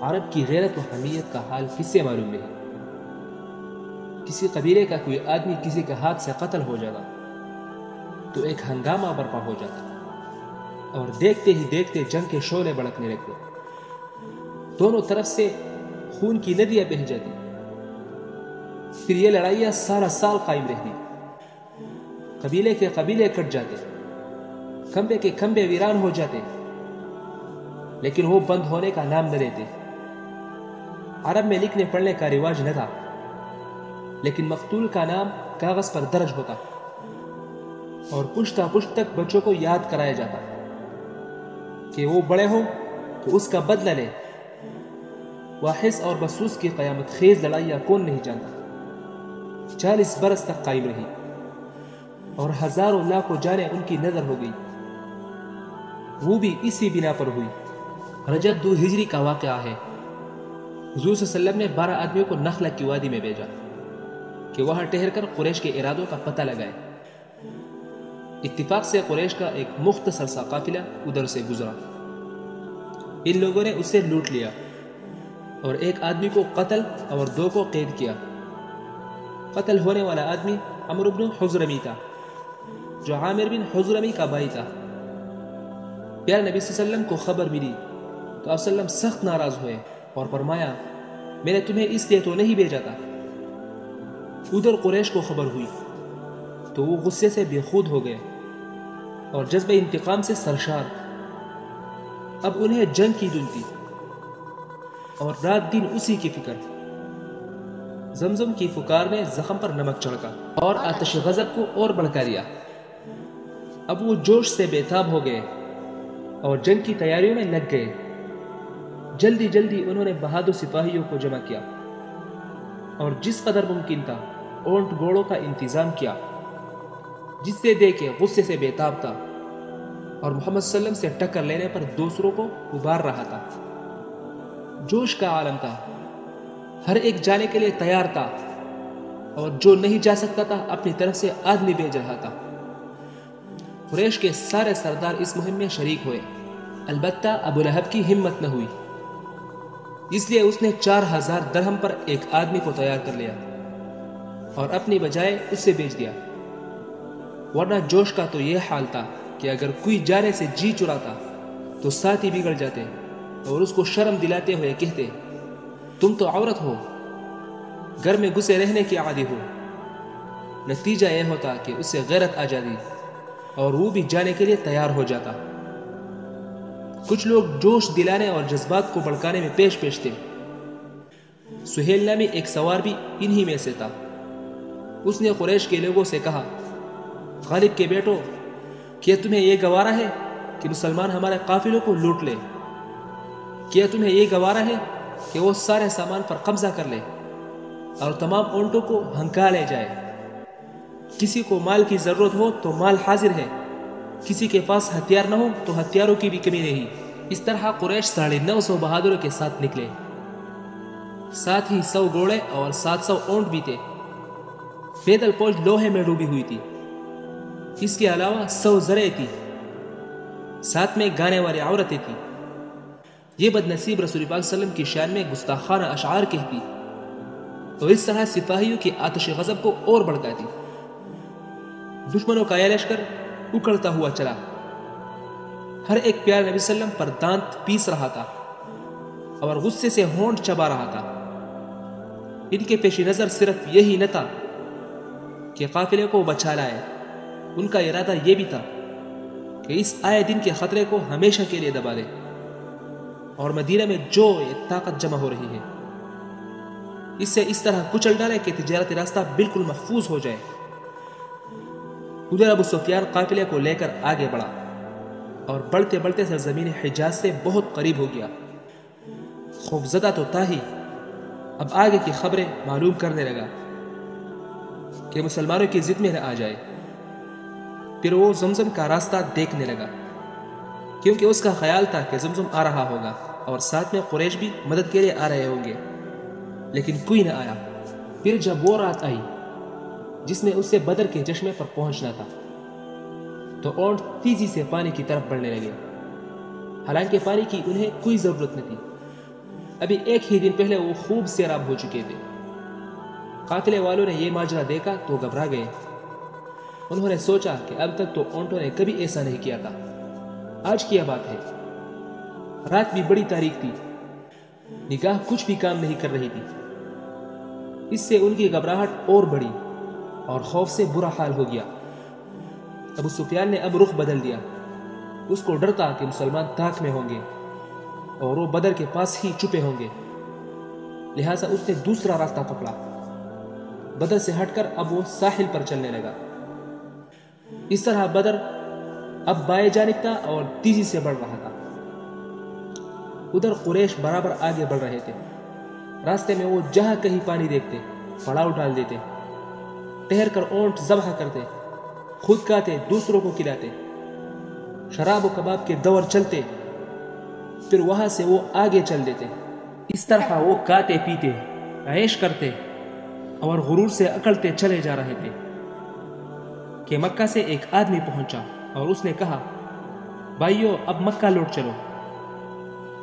عرب کی غیرت و حمیت کا حال کس سے معلوم نہیں؟ کسی قبیلے کا کوئی آدمی کسی کے ہاتھ سے قتل ہو جاتا تو ایک ہنگامہ برپا ہو جاتا اور دیکھتے ہی دیکھتے جنگ کے شعلے بھڑکنے لگتے، دونوں طرف سے خون کی ندیاں بہہ جاتی، پھر یہ لڑائیاں سارا سال قائم رہتی، قبیلے کے قبیلے کٹ جاتے، کھمبے کے کھمبے ویران ہو جاتے، لیکن وہ بند ہونے کا نام نہ لیتے۔ عرب میں لکھنے پڑھنے کا رواج نہ تھا، لیکن مقتول کا نام کاغذ پر درج ہوتا اور پشتہ پشت تک بچوں کو یاد کرایا جاتا کہ وہ بڑے ہوں تو اس کا بدلہ لے۔ واحس اور بسوس کی قیامت خیز لڑائیاں کون نہیں جانتا، 40 برس تک قائم رہی اور ہزاروں لاکھوں جانیں ان کی نظر ہو گئی، وہ بھی اسی بنا پر ہوئی۔ رجب 2 ہجری کا واقعہ ہے۔ حضور صلی اللہ علیہ وسلم نے 12 آدمیوں کو نخلہ کی وادی میں بھیجا کہ وہاں ٹھہر کر قریش کے ارادوں کا پتہ لگائے۔ اتفاق سے قریش کا ایک مختصر سا قافلہ ادھر سے گزرا، ان لوگوں نے اسے لوٹ لیا اور ایک آدمی کو قتل اور 2 کو قید کیا۔ قتل ہونے والا آدمی عمرو بن حضرمی تھا، جو عامر بن حضرمی کا بھائی تھا۔ پیارے نبی صلی اللہ علیہ وسلم کو خبر ملی تو آپ صلی اللہ علیہ وسلم سخت ناراض ہوئے اور فرمایا، میں نے تمہیں اس لیے تو نہیں بھیجا تھا۔ ادھر قریش کو خبر ہوئی تو وہ غصے سے بے خود ہو گئے اور جذبہ انتقام سے سرشار۔ اب انہیں جنگ کی دھن تھی اور رات دن اسی کی فکر۔ زمزم کی پکار نے زخم پر نمک چھڑکا اور آتش غضب کو اور بڑھکا دیا۔ اب وہ جوش سے بے تاب ہو گئے اور جنگ کی تیاریوں میں لگ گئے۔ جلدی جلدی انہوں نے بہادر سپاہیوں کو جمع کیا اور جس قدر ممکن تھا اونٹ گھوڑوں کا انتظام کیا، جس سے دیکھے غصے سے بے تاب تھا اور محمد صلی اللہ علیہ وسلم سے ٹکر لینے پر دوسروں کو ابھار رہا تھا۔ جوش کا عالم تھا، ہر ایک جانے کے لیے تیار تھا اور جو نہیں جا سکتا تھا اپنی طرف سے آدمی بھیج رہا تھا۔ قریش کے سارے سردار اس مہم میں شریک ہوئے، البتہ ابو لہب کی ہمت نہ ہوئی، اس لیے اس نے 4000 درہم پر ایک آدمی کو تیار کر لیا اور اپنی بجائے اس سے بیچ دیا۔ ورنہ جوش کا تو یہ حال تھا کہ اگر کوئی جانے سے جی چراتا تو ساتھی بگڑ جاتے اور اس کو شرم دلاتے ہوئے کہتے، تم تو عورت ہو، گھر میں گھسے رہنے کی عادی ہو۔ نتیجہ یہ ہوتا کہ اسے غیرت آ جاتی اور وہ بھی جانے کے لیے تیار ہو جاتا۔ کچھ لوگ جوش دلانے اور جذبات کو بڑھکانے میں پیش تھے۔ سہیل نامی ایک سوار بھی انہی میں سے تھا۔ اس نے قریش کے لوگوں سے کہا، غالب کے بیٹو، کیا تمہیں یہ گوارا ہے کہ مسلمان ہمارے قافلوں کو لوٹ لے؟ کیا تمہیں یہ گوارا ہے کہ وہ سارے سامان پر قبضہ کر لے اور تمام اونٹوں کو ہنکا لے جائے؟ کسی کو مال کی ضرورت ہو تو مال حاضر ہے، کسی کے پاس ہتھیار نہ ہو تو ہتھیاروں کی بھی کمی نہیں۔ اس طرح قریش 950 بہادروں کے ساتھ نکلے، ساتھ ہی 100 گھوڑے اور 700 اونٹ بھی تھے۔ پیدل فوج لوہے میں ڈوبی ہوئی تھی، اس کے علاوہ 100 زرعیں تھی، ساتھ میں گانے والی عورتیں تھیں۔ یہ بد نصیب رسول پاک صلی اللہ علیہ وسلم کی شان میں گستاخانہ اشعار کہتی اور اس طرح سپاہیوں کی آتش غضب کو اور بڑھکاتی۔ دشمنوں کا یہ لشکر اکڑتا ہوا چلا، ہر ایک پیارے نبی صلی اللہ علیہ وسلم پر دانت پیس رہا تھا اور غصے سے ہونٹ چبا رہا تھا۔ ان کے پیش نظر صرف یہی نہ تھا کہ قافلے کو بچا لائے، ان کا ارادہ یہ بھی تھا کہ اس آئے دن کے خطرے کو ہمیشہ کے لیے دبا دے اور مدینہ میں جو یہ طاقت جمع ہو رہی ہے اسے اس طرح کچل ڈالے کہ تجارتی راستہ بالکل محفوظ ہو جائے۔ ادھر ابو سفیان قافلے کو لے کر آگے بڑھا اور بڑھتے بڑھتے سرزمین حجاز سے بہت قریب ہو گیا۔ خوفزدہ تو تھا ہی، اب آگے کی خبریں معلوم کرنے لگا کہ مسلمانوں کی ضد میں نہ آ جائے۔ پھر وہ زمزم کا راستہ دیکھنے لگا، کیونکہ اس کا خیال تھا کہ زمزم آ رہا ہوگا اور ساتھ میں قریش بھی مدد کے لیے آ رہے ہوں گے، لیکن کوئی نہ آیا۔ پھر جب وہ رات آئی جس میں اسے بدر کے چشمے پر پہنچنا تھا تو اونٹ تیزی سے پانی کی طرف بڑھنے لگے، حالانکہ پانی کی انہیں کوئی ضرورت نہ تھی۔ ابھی ایک ہی دن پہلے وہ خوب سیراب ہو چکے تھے۔ قافلے والوں نے یہ ماجرا دیکھا تو گھبرا گئے۔ انہوں نے سوچا کہ اب تک تو اونٹوں نے کبھی ایسا نہیں کیا تھا، آج کیا بات ہے۔ رات بھی بڑی تاریک تھی، نگاہ کچھ بھی کام نہیں کر رہی تھی۔ اس سے ان کی گھبراہٹ اور بڑھی اور خوف سے برا حال ہو گیا۔ ابو سفیان نے اب رخ بدل دیا۔ اس کو ڈر تھا کہ مسلمان طاق میں ہوں گے اور وہ بدر کے پاس ہی چھپے ہوں گے، لہٰذا اس نے دوسرا راستہ پکڑا۔ بدر سے ہٹ کر اب وہ ساحل پر چلنے لگا۔ اس طرح بدر اب بائیں جانب تھا اور تیزی سے بڑھ رہا تھا۔ ادھر قریش برابر آگے بڑھ رہے تھے۔ راستے میں وہ جہاں کہیں پانی دیکھتے پڑاؤ ڈال دیتے، ٹھہر کر اونٹ ذبح کرتے، خود کھاتے دوسروں کو کھلاتے، شراب و کباب کے دور چلتے، پھر وہاں سے وہ آگے چل دیتے۔ اس طرح وہ کھاتے پیتے عیش کرتے اور غرور سے اکڑتے چلے جا رہے تھے کہ مکہ سے ایک آدمی پہنچا اور اس نے کہا، بھائیو اب مکہ لوٹ چلو۔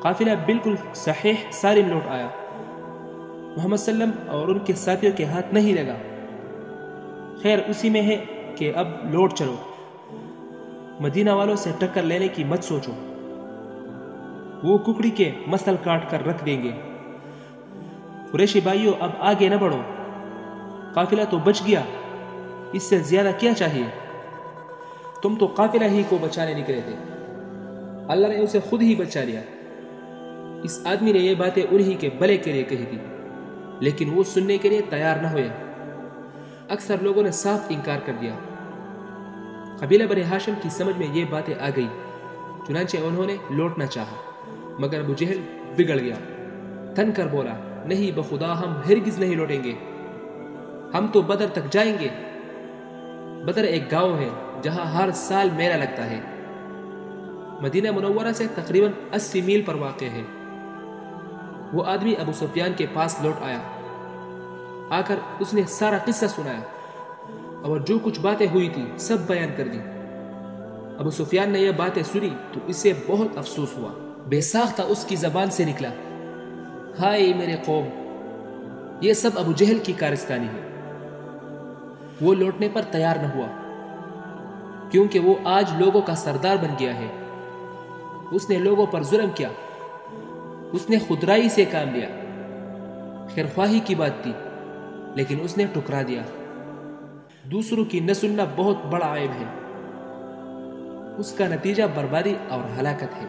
قافلہ بالکل صحیح سالم لوٹ آیا۔ محمد صلی اللہ علیہ وسلم اور ان کے ساتھیوں کے ہاتھ نہیں لگا۔ خیر اسی میں ہے کہ اب لوٹ چلو، مدینہ والوں سے ٹکر لینے کی مت سوچو، وہ ککڑی کے مسل کاٹ کر رکھ دیں گے۔ قریشی بھائیو اب آگے نہ بڑھو، قافلہ تو بچ گیا، اس سے زیادہ کیا چاہیے؟ تم تو قافلہ ہی کو بچانے نکلے تھے، اللہ نے اسے خود ہی بچا لیا۔ اس آدمی نے یہ باتیں انہی کے بھلے کے لیے کہی تھی، لیکن وہ سننے کے لیے تیار نہ ہوئے۔ اکثر لوگوں نے صاف انکار کر دیا۔ قبیلہ بنی ہاشم کی سمجھ میں یہ باتیں آ گئی، چنانچہ انہوں نے لوٹنا چاہا، مگر ابو جہل بگڑ گیا، تن کر بولا، نہیں بخدا ہم ہرگز نہیں لوٹیں گے، ہم تو بدر تک جائیں گے۔ بدر ایک گاؤں ہے جہاں ہر سال میلہ لگتا ہے، مدینہ منورہ سے تقریباً 80 میل پر واقع ہے۔ وہ آدمی ابو سفیان کے پاس لوٹ آیا۔ آ کر اس نے سارا قصہ سنایا اور جو کچھ باتیں ہوئی تھی سب بیان کر دی۔ ابو سفیان نے یہ باتیں سنی تو اسے بہت افسوس ہوا۔ بے ساختہ اس کی زبان سے نکلا، ہائے میرے قوم، یہ سب ابو جہل کی کارستانی ہے۔ وہ لوٹنے پر تیار نہ ہوا کیونکہ وہ آج لوگوں کا سردار بن گیا ہے۔ اس نے لوگوں پر ظلم کیا، اس نے خودرائی سے کام لیا، خیر خواہی کی بات تھی لیکن اس نے ٹکرا دیا۔ دوسروں کی نہ سننا بہت بڑا عیب ہے، اس کا نتیجہ بربادی اور ہلاکت ہے۔